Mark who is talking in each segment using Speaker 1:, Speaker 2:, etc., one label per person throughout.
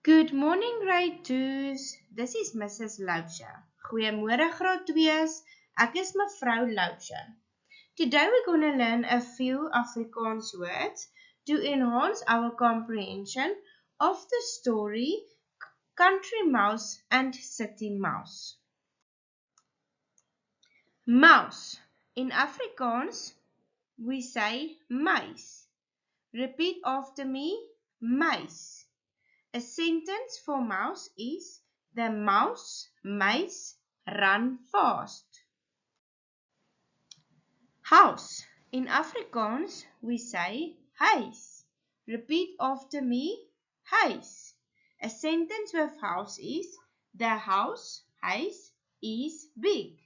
Speaker 1: Good morning, grade 2's. This is Mrs. Lousha. Goeiemôre, graad 2's. Ek is mevrou Lousha. Today we're going to learn a few Afrikaans words to enhance our comprehension of the story Country Mouse and City Mouse. Mouse. In Afrikaans, we say muis. Repeat after me, muis. A sentence for mouse is the mice run fast. House. In Afrikaans, we say huis. Repeat after me, huis. A sentence with house is the huis is big.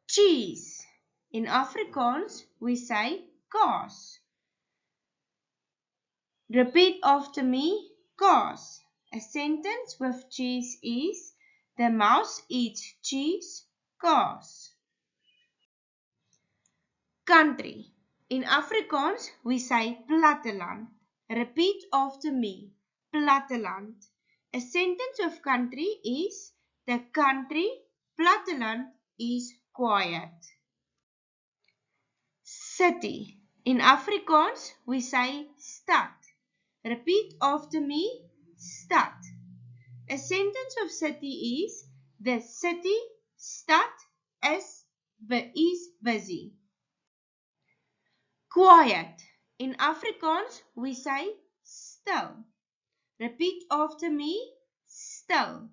Speaker 1: Cheese. In Afrikaans, we say kaas. Repeat after me, kaas. A sentence with cheese is the mouse eats cheese, kaas. Country. In Afrikaans, we say platteland. Repeat after me, platteland. A sentence with country is the country, platteland is quiet. City. In Afrikaans, we say stad. Repeat after me, stad. A sentence of city is the city, stad, is busy. Quiet. In Afrikaans, we say stil. Repeat after me, stil.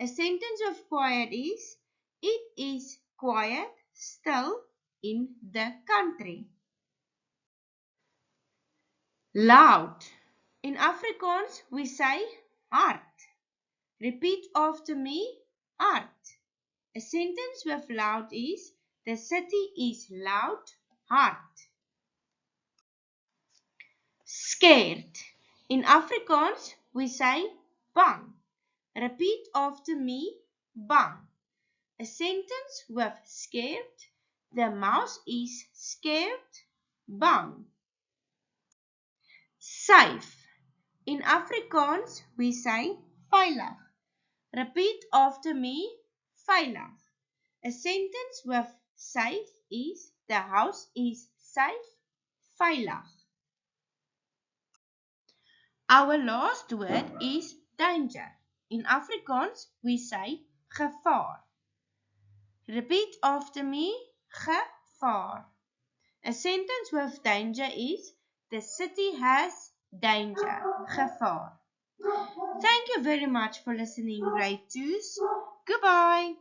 Speaker 1: A sentence of quiet is it is quiet, still in the country. Loud. In Afrikaans, we say hard. Repeat after me, hard. A sentence with loud is the city is loud, hard. Scared. In Afrikaans, we say bang. Repeat after me, bang. A sentence with scared, the mouse is scared, bang. Safe. In Afrikaans, we say veilig. Repeat after me, veilig. A sentence with safe is the house is safe, veilig. Our last word is danger. In Afrikaans, we say gevaar. Repeat after me, gevaar. A sentence with danger is the city has danger, gevaar. Thank you very much for listening, grade 2's. Goodbye.